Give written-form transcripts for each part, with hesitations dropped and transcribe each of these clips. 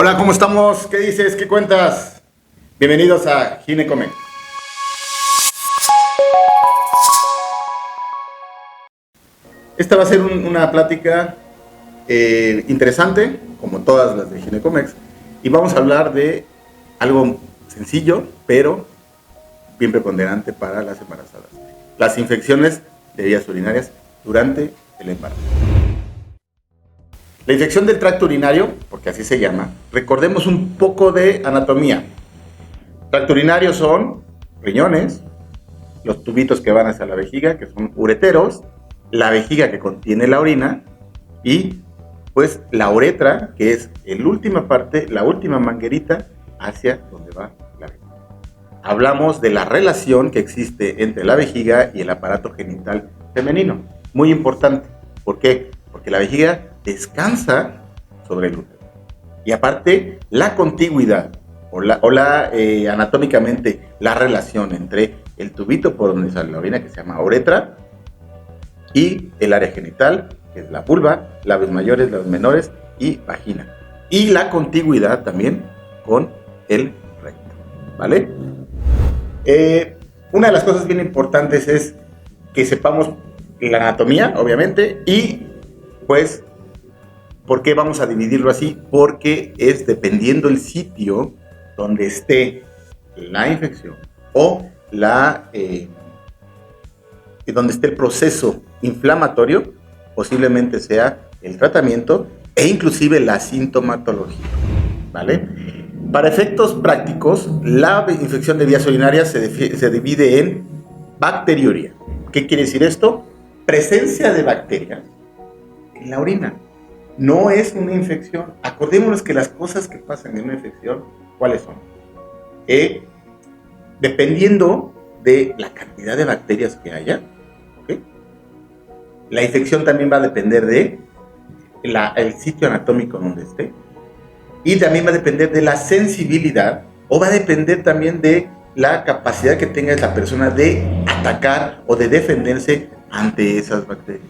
Hola, ¿cómo estamos? ¿Qué dices? ¿Qué cuentas? Bienvenidos a Ginecomex. Esta va a ser una plática interesante, como todas las de Ginecomex, y vamos a hablar de algo sencillo, pero bien preponderante para las embarazadas. Las infecciones de vías urinarias durante el embarazo. La infección del tracto urinario, porque así se llama, recordemos un poco de anatomía. Tracto urinario son riñones, los tubitos que van hacia la vejiga, que son ureteros, la vejiga que contiene la orina y pues la uretra, que es la última parte, la última manguerita hacia donde va la vejiga. Hablamos de la relación que existe entre la vejiga y el aparato genital femenino. Muy importante. ¿Por qué? Porque la vejiga descansa sobre el útero. Y aparte, la contigüidad anatómicamente la relación entre el tubito por donde sale la orina, que se llama uretra, y el área genital, que es la vulva, labios mayores, labios menores y vagina. Y la contigüidad también con el recto, ¿vale? Una de las cosas bien importantes es que sepamos la anatomía, obviamente, y pues, ¿por qué vamos a dividirlo así? Porque es dependiendo el sitio donde esté la infección o donde esté el proceso inflamatorio, posiblemente sea el tratamiento e inclusive la sintomatología, ¿vale? Para efectos prácticos, la infección de vías urinarias se divide en bacteriuria. ¿Qué quiere decir esto? Presencia de bacterias en la orina. No es una infección. Acordémonos que las cosas que pasan en una infección, ¿cuáles son? Dependiendo de la cantidad de bacterias que haya, ¿okay? La infección también va a depender de el sitio anatómico donde esté, y también va a depender de la sensibilidad, o va a depender también de la capacidad que tenga esa persona de atacar o de defenderse ante esas bacterias.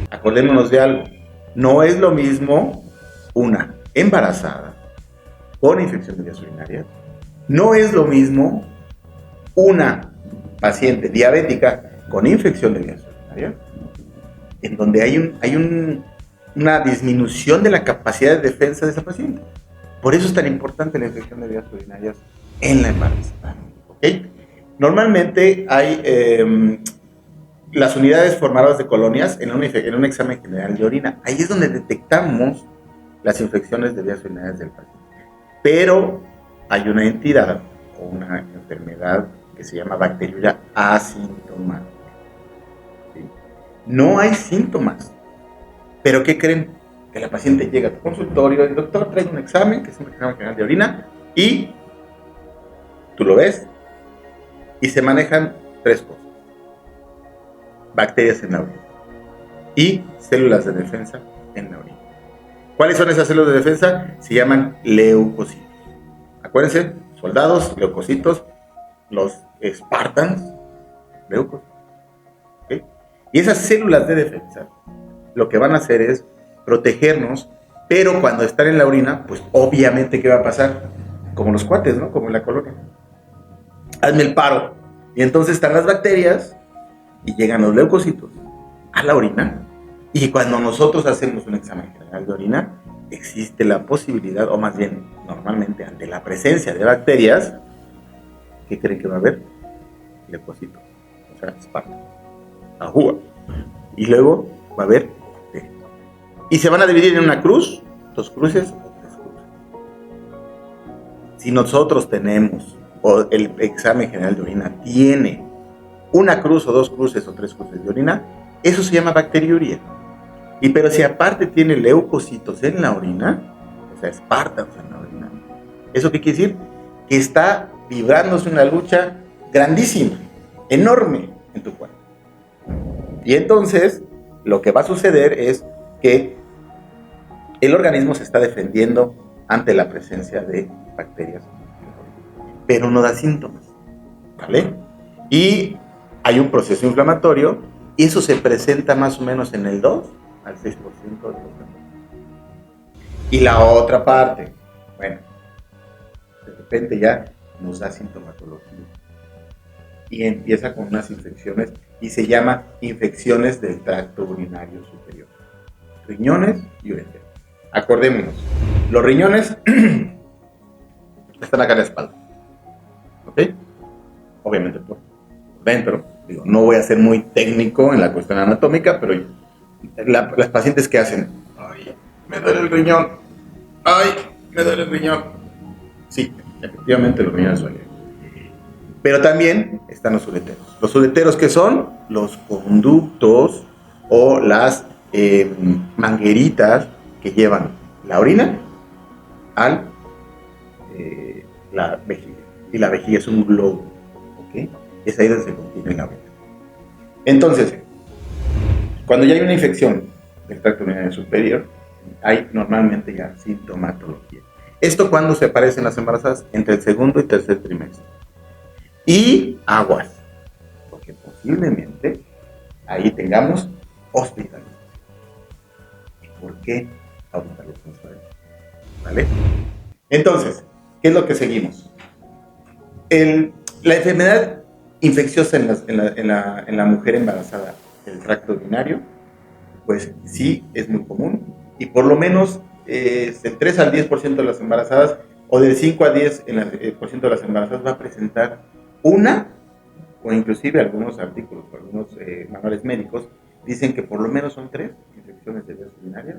Acordémonos de algo. No es lo mismo una embarazada con infección de vías urinarias. No es lo mismo una paciente diabética con infección de vías urinarias, en donde hay una disminución de la capacidad de defensa de esa paciente. Por eso es tan importante la infección de vías urinarias en la embarazada. ¿Okay? Normalmente hay las unidades formadoras de colonias en un examen general de orina. Ahí es donde detectamos las infecciones de vías urinarias del paciente. Pero hay una entidad o una enfermedad que se llama bacteriuria asintomática. ¿Sí? No hay síntomas. ¿Pero qué creen? Que la paciente llega a tu consultorio, el doctor trae un examen, que es un examen general de orina, y tú lo ves, y se manejan tres cosas. Bacterias en la orina y células de defensa en la orina. ¿Cuáles son esas células de defensa? Se llaman leucocitos. Acuérdense, soldados, leucocitos, los Spartans, leucocitos. ¿Okay? Y esas células de defensa lo que van a hacer es protegernos, pero cuando están en la orina, pues obviamente, ¿qué va a pasar? Como los cuates, ¿no? Como en la colonia. Hazme el paro. Y entonces están las bacterias y llegan los leucocitos a la orina, y cuando nosotros hacemos un examen general de orina, existe la posibilidad, o más bien, normalmente, ante la presencia de bacterias, ¿qué creen que va a haber? Leucocitos, o sea, esparta, ajúa. Y luego va a haber bacterias. Y se van a dividir en una cruz, dos cruces o tres cruces. Si nosotros tenemos, o el examen general de orina tiene una cruz o dos cruces o tres cruces de orina, eso se llama bacteriuria. Pero si aparte tiene leucocitos en la orina, o sea, espartanos en la orina, ¿eso qué quiere decir? Que está librándose una lucha grandísima, enorme en tu cuerpo. Y entonces, lo que va a suceder es que el organismo se está defendiendo ante la presencia de bacterias, pero no da síntomas, ¿vale? Y hay un proceso inflamatorio, y eso se presenta más o menos en el 2 al 6% de los casos. Y la otra parte, Bueno, de repente ya nos da sintomatología y empieza con unas infecciones y se llama infecciones del tracto urinario superior, riñones y ureter. Acordémonos, los riñones están acá en la espalda, ¿ok? Obviamente por dentro. Digo, no voy a ser muy técnico en la cuestión anatómica, pero las pacientes que hacen, ay, me duele el riñón, ay, me duele el riñón. Sí, efectivamente los riñones duelen. Pero también están los ureteros. Los ureteros, ¿qué son? Los conductos o las mangueritas que llevan la orina al la vejiga. Y la vejiga es un globo, ¿ok? Es ahí donde se contiene la orina. Entonces, cuando ya hay una infección del tracto urinario superior, hay normalmente ya sintomatología. ¿Esto cuándo se aparece en las embarazadas? Entre el segundo y tercer trimestre. Y aguas, porque posiblemente ahí tengamos hospitalización. ¿Por qué hospitalización? ¿Vale? Entonces, ¿qué es lo que seguimos? La enfermedad infecciosa en la mujer embarazada del tracto urinario, pues sí es muy común y por lo menos del 3 al 10% de las embarazadas o del 5 al 10% de las embarazadas va a presentar una o inclusive algunos artículos o algunos manuales médicos dicen que por lo menos son 3 infecciones de vías urinarias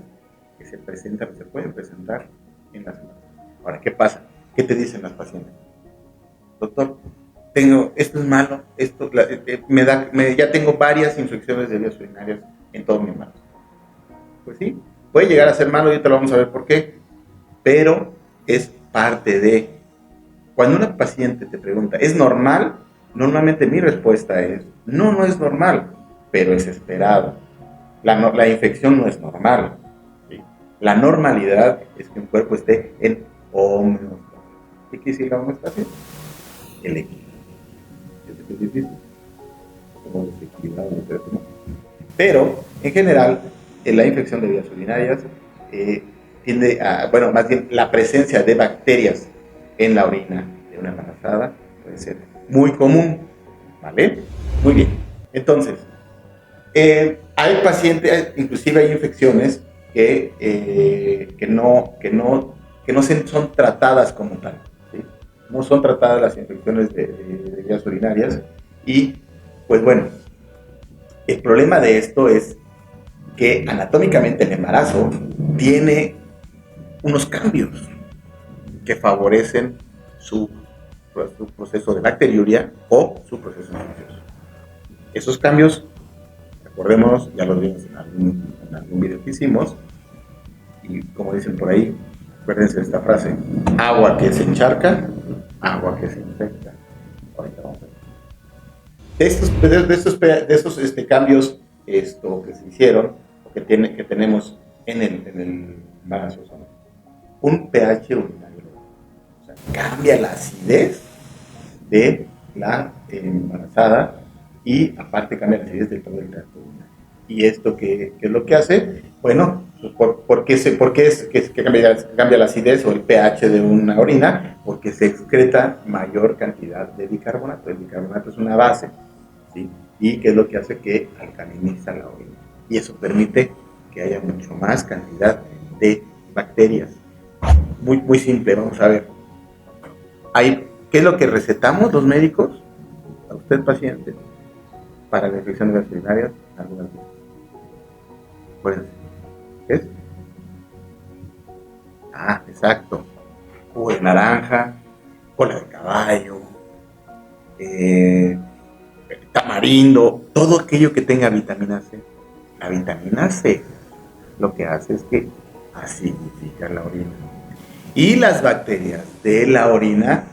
que se pueden presentar en las embarazadas. Ahora, ¿qué pasa? ¿Qué te dicen las pacientes? Doctor, esto es malo, ya tengo varias infecciones de vías urinarias en todo mi embarazo. Pues sí, puede llegar a ser malo, y ahorita lo vamos a ver por qué, pero es parte de. Cuando una paciente te pregunta, ¿es normal? Normalmente mi respuesta es, no, no es normal, pero es esperado. La infección no es normal. ¿Sí? La normalidad es que un cuerpo esté en homeostasis. ¿Qué quiere decir la homeostasis? El equilibrio. Es difícil, como desequilibrado, ¿no? Pero, en general, la infección de vías urinarias tiende a, bueno, más bien la presencia de bacterias en la orina de una embarazada puede ser muy común, ¿vale? Muy bien. Entonces, hay pacientes, inclusive hay infecciones que no son tratadas como tal, ¿sí? No son tratadas las infecciones de vías urinarias y, pues bueno, el problema de esto es que anatómicamente el embarazo tiene unos cambios que favorecen su proceso de bacteriuria o su proceso infeccioso. Esos cambios, recordemos, ya los vimos en algún video que hicimos, y como dicen por ahí, acuérdense de esta frase: agua que se encharca, agua que se infecta. Ahorita vamos a ver. De estos cambios que se hicieron, o que tenemos en el embarazo, son un pH urinario. O sea, cambia la acidez de la embarazada y aparte cambia la acidez de todo el tracto urinario. ¿Y esto qué es lo que hace? Bueno, ¿por qué cambia la acidez o el pH de una orina? Porque se excreta mayor cantidad de bicarbonato. El bicarbonato es una base, ¿sí? Y qué es lo que hace que alcaliniza la orina. Y eso permite que haya mucho más cantidad de bacterias. Muy, muy simple, vamos a ver. ¿Qué es lo que recetamos los médicos a usted, paciente, para la infección de vías urinarias? Algunas veces. Acuérdense. ¿Qué es? Ah, exacto. Jugo de naranja, cola de caballo, tamarindo, todo aquello que tenga vitamina C. La vitamina C lo que hace es que acidifica la orina. Y las bacterias de la orina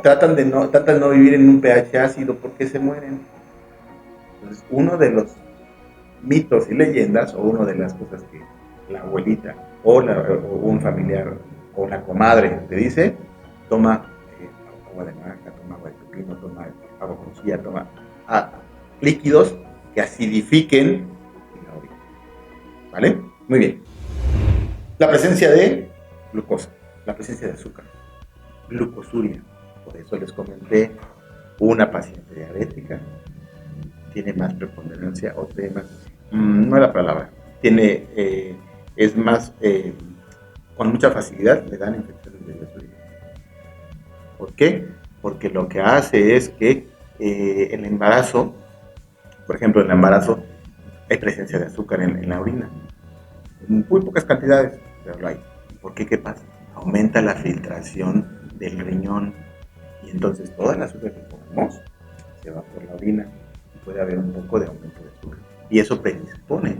tratan de no vivir en un pH ácido porque se mueren. Entonces, uno de los mitos y leyendas, o una de las cosas que la abuelita o un familiar o la comadre te dice: toma agua de naranja, toma agua de pepino, toma agua con chía, toma líquidos que acidifiquen la orina. ¿Vale? Muy bien. La presencia de glucosa. la presencia de azúcar, glucosuria. Por eso les comenté, una paciente diabética tiene más preponderancia o tiene más, no es la palabra, es más, con mucha facilidad le dan infecciones de vías urinarias. ¿Por qué? Porque lo que hace es que el embarazo, por ejemplo, en el embarazo hay presencia de azúcar en la orina, en muy pocas cantidades, pero lo hay. ¿Por qué? ¿Qué pasa? Aumenta la filtración del riñón y entonces toda la azúcar que comemos se va por la orina y puede haber un poco de aumento de azúcar. Y eso predispone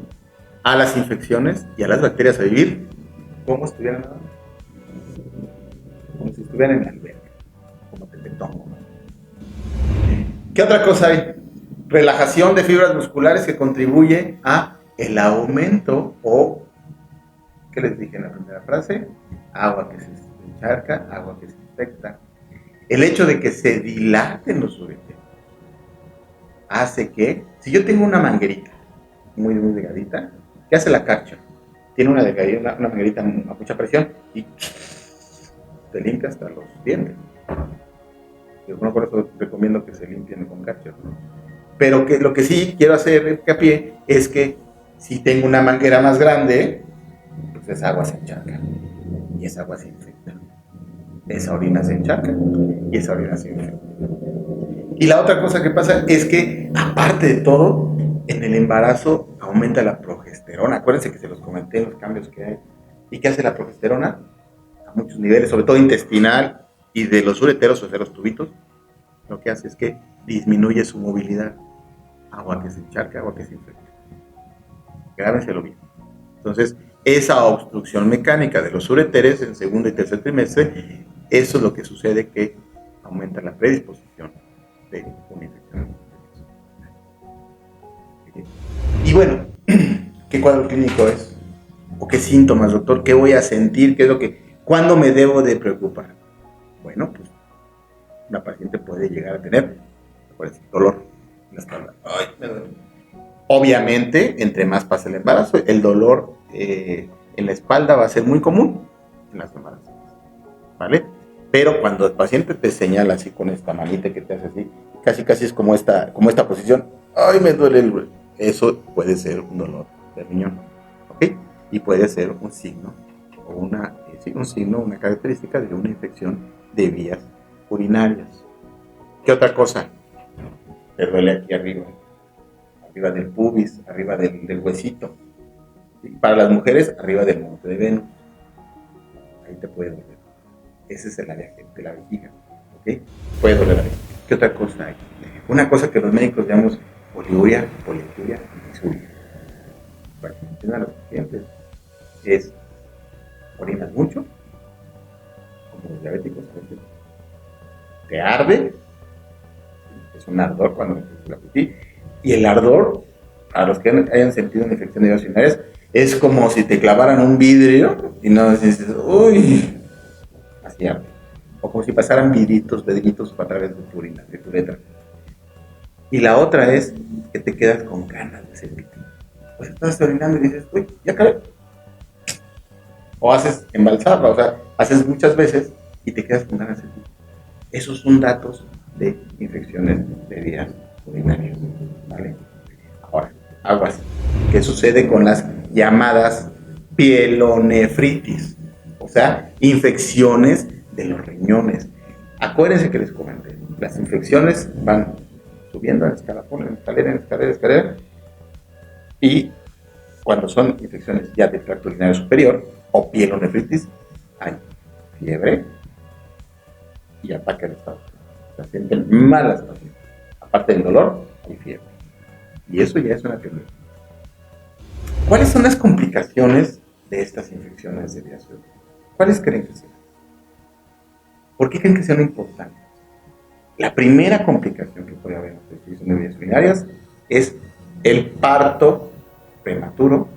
a las infecciones y a las bacterias a vivir como si estuvieran en la alberca, como tepetongo, ¿no? ¿Qué otra cosa hay? Relajación de fibras musculares que contribuye a el aumento o, ¿qué les dije en la primera frase? Agua que se encharca, agua que se infecta. El hecho de que se dilaten los ureteros hace que, si yo tengo una manguerita muy, muy delgadita, ¿qué hace la Karcher? Tiene una manguerita a mucha presión y te limpia hasta los dientes. Yo no, por eso recomiendo que se limpien con Karcher, ¿no? Pero lo que sí quiero hacer hincapié es que si tengo una manguera más grande, pues esa agua se encharca y esa agua se infecta. Esa orina se encharca y esa orina se infecta. Y la otra cosa que pasa es que, aparte de todo, en el embarazo aumenta la progesterona. Acuérdense que se los comenté los cambios que hay. ¿Y qué hace la progesterona? A muchos niveles, sobre todo intestinal y de los ureteros o de los tubitos, lo que hace es que disminuye su movilidad. Agua que se encharca, agua que se infecta. Grábenselo bien. Entonces, esa obstrucción mecánica de los ureteres en segundo y tercer trimestre, eso es lo que sucede, que aumenta la predisposición de una infección. Y bueno, ¿qué cuadro clínico es? ¿O qué síntomas, doctor? ¿Qué voy a sentir? ¿Cuándo me debo de preocupar? Bueno, pues una paciente puede llegar a tener dolor en la espalda. Ay, me duele. Obviamente, entre más pasa el embarazo, el dolor en la espalda va a ser muy común en las embarazadas, ¿vale? Pero cuando el paciente te señala así con esta manita que te hace así, casi es como esta posición, ¡ay, me duele el hueso! Eso puede ser un dolor de riñón, ¿ok? Y puede ser un signo, o una característica de una infección de vías urinarias. ¿Qué otra cosa? Te duele aquí arriba del pubis, arriba del huesito. ¿Sí? Para las mujeres, arriba del monte de Venus. Ahí te puede doler. Ese es el área de la vejiga, ¿ok? Puede doler la vejiga. ¿Qué otra cosa hay? Una cosa que los médicos llamamos poliuria, y disuria. Bueno, una de los pacientes es orinas mucho, como los diabéticos a veces. Te arde, es un ardor cuando empieza la pipí, y el ardor, a los que hayan sentido una infección de vías urinarias, es como si te clavaran un vidrio y no dices, uy, así arde. O como si pasaran vidritos a través de tu orina, de tu uretra. Y la otra es que te quedas con ganas de hacer pipí. Pues estás orinando y dices, uy, ya acabé. O haces embalsarla, o sea, haces muchas veces y te quedas con ganas de hacer pipí. Esos son datos de infecciones de vías urinarias, ¿vale? Ahora, aguas. ¿Qué sucede con las llamadas pielonefritis? O sea, infecciones de los riñones. Acuérdense que les comenté, las infecciones van subiendo en escalera, y cuando son infecciones ya del tracto urinario superior o pielonefritis, hay fiebre y ataque al estado. Se sienten malas pacientes. Aparte del dolor, hay fiebre. Y eso ya es una fiebre. ¿Cuáles son las complicaciones de estas infecciones de vías urinarias? ¿Cuáles creen que sean? ¿Por qué creen que sean importantes? La primera complicación que puede haber en la infección de vías urinarias es el parto prematuro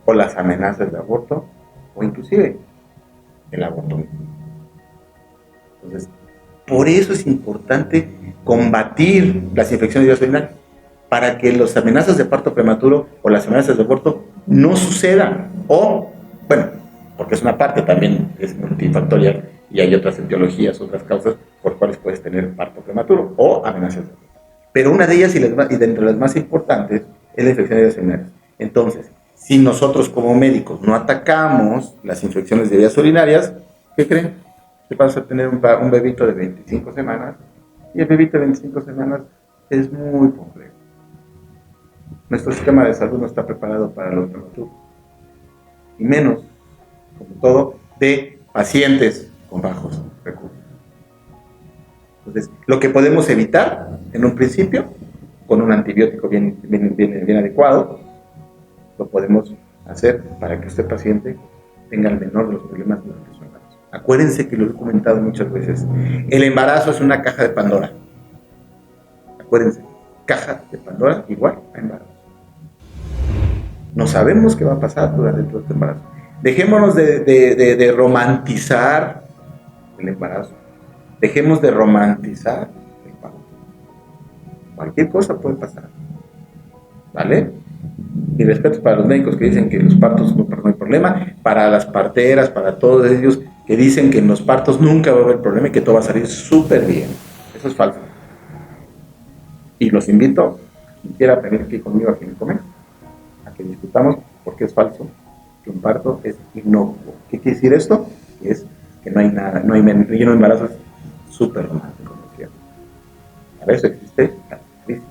o las amenazas de aborto o inclusive el aborto mismo. Entonces, por eso es importante combatir las infecciones de vías urinarias, para que las amenazas de parto prematuro o las amenazas de aborto no sucedan. O, bueno, porque es una parte también, es multifactorial, y hay otras etiologías, otras causas por cuales puedes tener parto prematuro o amenazas de aborto. Pero una de ellas, y de entre las más importantes, es la infección de vías urinarias. Entonces, si nosotros como médicos no atacamos las infecciones de vías urinarias, ¿qué creen? Que vas a tener un bebito de 25 semanas, y el bebito de 25 semanas es muy complejo. Nuestro sistema de salud no está preparado para los prematuros, y menos, como todo, de pacientes con bajos recursos. Entonces, lo que podemos evitar en un principio, con un antibiótico bien adecuado, lo podemos hacer para que este paciente tenga el menor de los problemas durante su embarazo. Acuérdense que lo he comentado muchas veces, el embarazo es una caja de Pandora. Acuérdense, caja de Pandora igual a embarazo. No sabemos qué va a pasar durante todo este embarazo. Dejémonos de romantizar el embarazo. Dejemos de romantizar el parto. Cualquier cosa puede pasar. ¿Vale? Y respeto para los médicos que dicen que en los partos no hay problema, para las parteras, para todos ellos que dicen que en los partos nunca va a haber problema y que todo va a salir súper bien. Eso es falso. Y los invito, quien quiera venir aquí conmigo a Ginecomex, a que discutamos porque es falso que un parto es inocuo. ¿Qué quiere decir esto? Es que no hay nada, no hay embarazos súper románticos, ¿no es cierto? Para eso existe la crisis.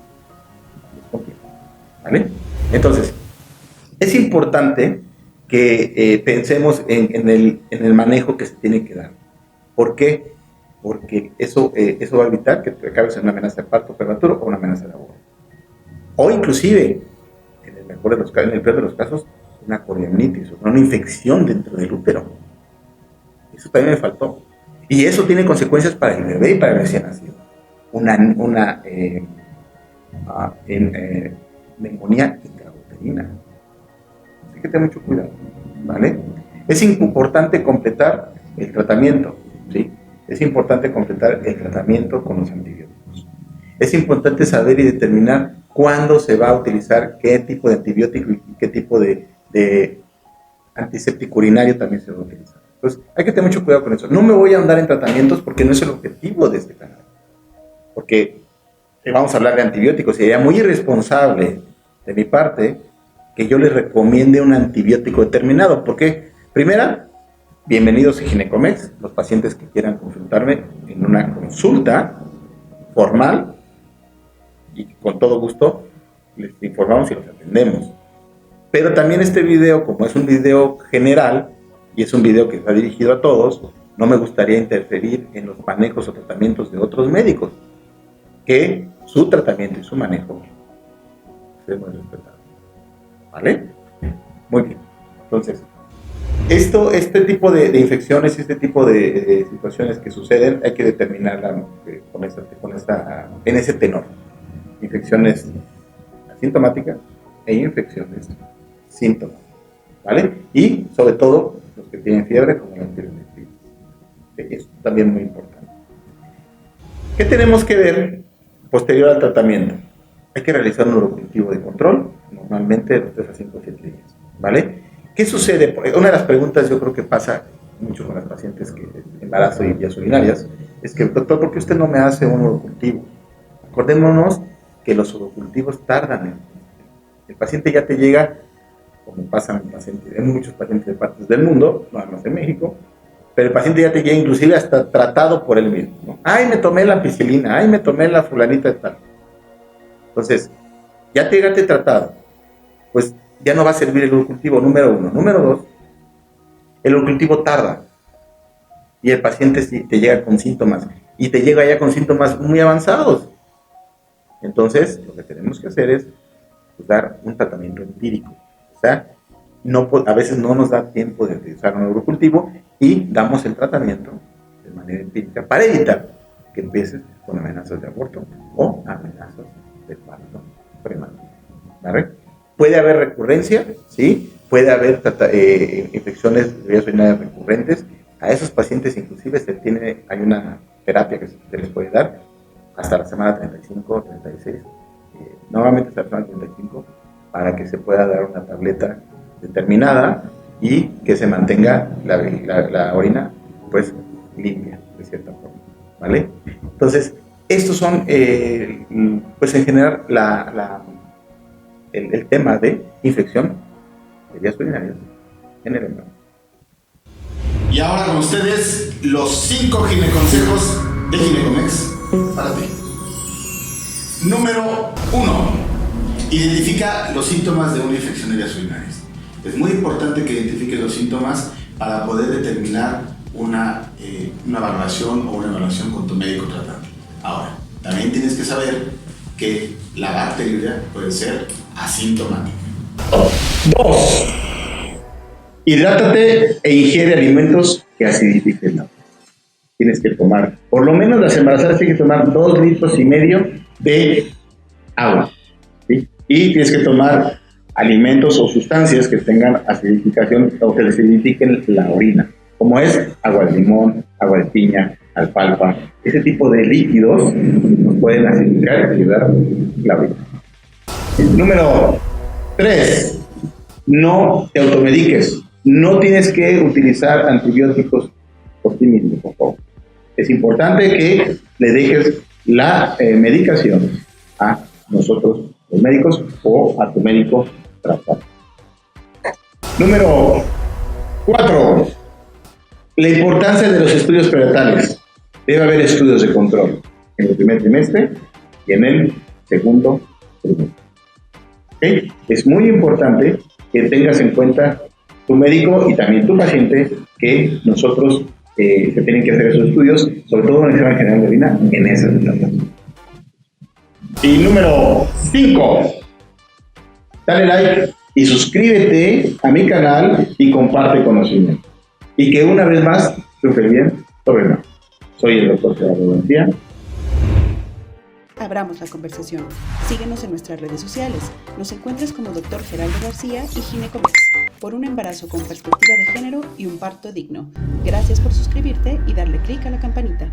¿Vale? Entonces, es importante que pensemos en el manejo que se tiene que dar. ¿Por qué? Porque eso va a evitar que te acabes en una amenaza de parto prematuro o una amenaza de aborto. O inclusive, en el peor de los casos, una coriamnitis, una infección dentro del útero. Eso también me faltó. Y eso tiene consecuencias para el bebé y para el recién nacido. Una neumonía intrauterina. Así que ten mucho cuidado, ¿vale? Es importante completar el tratamiento, ¿sí? Es importante completar el tratamiento con los antibióticos. Es importante saber y determinar cuándo se va a utilizar qué tipo de antibiótico y qué tipo de antiséptico urinario también se va a utilizar. Entonces, hay que tener mucho cuidado con eso. No me voy a ahondar en tratamientos porque no es el objetivo de este canal. Porque vamos a hablar de antibióticos y sería muy irresponsable de mi parte que yo les recomiende un antibiótico determinado. ¿Por qué? Primera, bienvenidos a Ginecomex, los pacientes que quieran consultarme en una consulta formal y con todo gusto les informamos y los atendemos. Pero también este video, como es un video general y es un video que está dirigido a todos, no me gustaría interferir en los manejos o tratamientos de otros médicos, que su tratamiento y su manejo debemos respetar. ¿Vale? Muy bien. Entonces, este tipo de infecciones, este tipo de situaciones que suceden, hay que determinarla en ese tenor. Infecciones asintomáticas e infecciones síntomas. ¿Vale? Y sobre todo los que tienen fiebre, como la tiroiditis. Es también muy importante. ¿Qué tenemos que ver posterior al tratamiento? Hay que realizar un urocultivo de control, normalmente de 3 a 5 o 7 días. ¿Vale? ¿Qué sucede? Una de las preguntas yo creo que pasa mucho con las pacientes que embarazo y vías urinarias es que, doctor, ¿por qué usted no me hace un urocultivo? Acordémonos que los urocultivos tardan. El paciente ya te llega, como pasa en muchos pacientes de partes del mundo, no más en México, pero el paciente ya te llega inclusive hasta tratado por él mismo, ¿no? Ay, me tomé la ampicilina, ay, me tomé la fulanita de tal. Entonces, ya te llegaste tratado, pues ya no va a servir el urocultivo, número 1. Número 2, el urocultivo tarda y el paciente te llega con síntomas y te llega ya con síntomas muy avanzados. Entonces, lo que tenemos que hacer es dar un tratamiento empírico. O sea, a veces no nos da tiempo de utilizar un urocultivo y damos el tratamiento de manera empírica para evitar que empieces con amenazas de aborto o amenazas de parto prematuro. ¿Vale? Puede haber recurrencia, ¿sí? Puede haber infecciones de vías urinarias recurrentes. A esos pacientes inclusive hay una terapia que se les puede dar hasta la semana 35 o 36, normalmente hasta la semana 35, para que se pueda dar una tableta determinada y que se mantenga la orina pues limpia de cierta forma, ¿vale? Entonces, estos son pues en general el tema de infección de vías urinarias en el embarazo. Y ahora con ustedes los 5 gineconsejos de Ginecomex para ti. Número 1. Identifica los síntomas de una infección de vías urinarias. Es muy importante que identifiques los síntomas para poder determinar una valoración o una evaluación con tu médico tratante. Ahora, también tienes que saber que la bacteriuria puede ser asintomática. 2. Hidrátate e ingiere alimentos que acidifiquen el agua. Tienes que tomar, por lo menos las embarazadas tienen que tomar 2,5 litros de agua, ¿sí? Y tienes que tomar alimentos o sustancias que tengan acidificación o que acidifiquen la orina, como es agua de limón, agua de piña, alfalfa. Ese tipo de líquidos nos pueden acidificar y ayudar la orina. Número 3. No te automediques. No tienes que utilizar antibióticos por ti mismo, por favor. Es importante que le dejes la medicación a nosotros, los médicos, o a tu médico tratante. Número 4. La importancia de los estudios prenatales. Debe haber estudios de control en el primer trimestre y en el segundo trimestre. ¿Okay? Es muy importante que tengas en cuenta tu médico y también tu paciente que nosotros se tienen que hacer esos estudios, sobre todo en el examen general de orina, en esas etapas. Y número 5. Dale like y suscríbete a mi canal y comparte conocimiento. Y que una vez más, súper bien, sobre nada. Soy el doctor Gerardo García. Abramos la conversación. Síguenos en nuestras redes sociales. Nos encuentras como Dr. Gerardo García y Ginecomex, por un embarazo con perspectiva de género y un parto digno. Gracias por suscribirte y darle clic a la campanita.